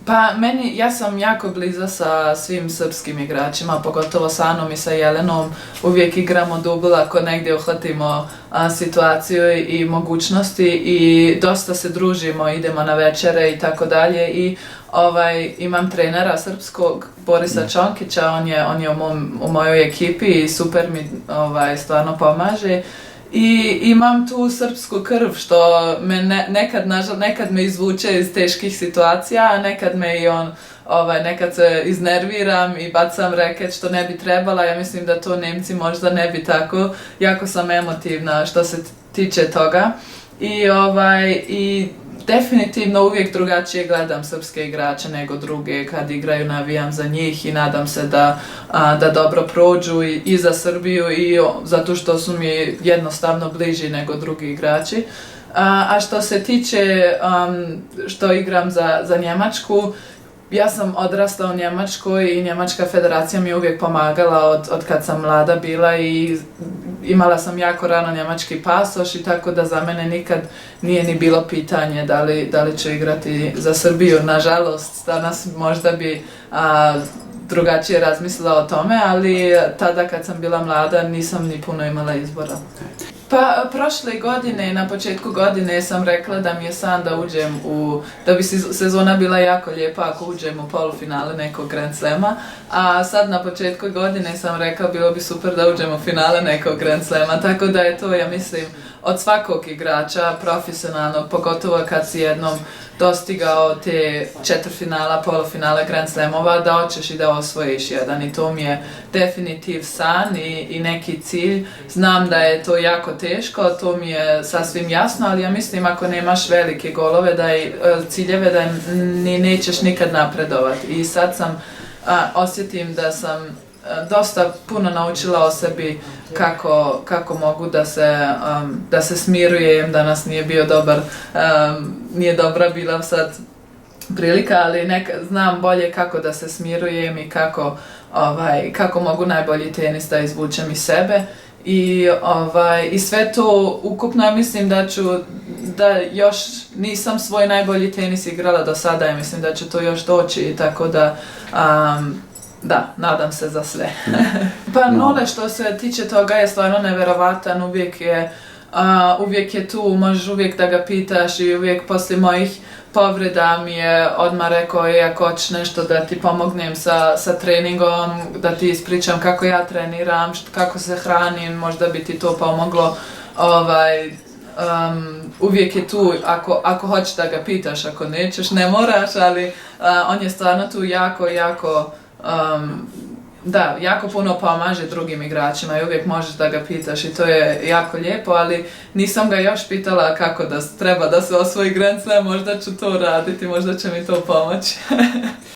Pa ja sam jako bliza sa svim srpskim igračima, pogotovo sa Anom i sa Jelenom. Uvijek igramo dubl ako negdje uhvatimo situaciju i mogućnosti i dosta se družimo, idemo na večere i tako dalje. I imam trenera srpskog, Borisa Čonkića, on je u mojoj ekipi i super mi stvarno pomaže. I imam tu srpsku krv što me nekad me izvuče iz teških situacija, a nekad me i nekad se iznerviram i bacam reket što ne bi trebala. Ja mislim da to Nemci možda ne bi tako. Jako sam emotivna što se tiče toga. I definitivno uvijek drugačije gledam srpske igrače nego druge. Kad igraju navijam za njih i nadam se da dobro prođu i za Srbiju i zato što su mi jednostavno bliži nego drugi igrači. A što se tiče što igram za Njemačku, ja sam odrasla u Njemačkoj i Njemačka federacija mi je uvijek pomagala od kad sam mlada bila i imala sam jako rano njemački pasoš i tako da za mene nikad nije ni bilo pitanje da li ću igrati za Srbiju. Nažalost, danas možda bi drugačije razmislila o tome, ali tada kad sam bila mlada nisam ni puno imala izbora. Pa prošle godine, na početku godine sam rekla da mi je san da uđem da bi sezona bila jako lijepa ako uđem u polufinale nekog Grand Slema, a sad na početku godine sam rekla bilo bi super da uđem u finale nekog Grand Slema, tako da je to, ja mislim, od svakog igrača profesionalnog, pogotovo kad si jednom dostigao te četvrtfinala, polufinala Grand Slamova, da hoćeš i da osvojiš jedan i to mi je definitiv san i neki cilj. Znam da je to jako teško, to mi je sasvim jasno, ali ja mislim ako nemaš velike golove, ciljeve, da ni nećeš nikad napredovati. I sad osjetim da sam dosta puno naučila o sebi kako mogu da se smirujem. Danas nije dobra bila sad prilika, ali znam bolje kako da se smirujem i kako mogu najbolji tenis da izvučem iz sebe. I sve to ukupno mislim da još nisam svoj najbolji tenis igrala do sada i mislim da će to još doći, tako da da, nadam se za sve. Pa Nole, što se tiče toga, je stvarno neverovatan, uvijek je tu, možeš uvijek da ga pitaš i uvijek poslije mojih povreda mi je odmah rekao ako hoćeš nešto da ti pomognem sa treningom, da ti ispričam kako ja treniram, kako se hranim, možda bi ti to pomoglo. Uvijek je tu ako hoćeš da ga pitaš, ako nećeš ne moraš, ali on je stvarno tu jako puno pomaže drugim igračima i uvijek možeš da ga pitaš i to je jako lijepo, ali nisam ga još pitala kako treba da se osvoji Grand Slam, možda ću to raditi, možda će mi to pomoći.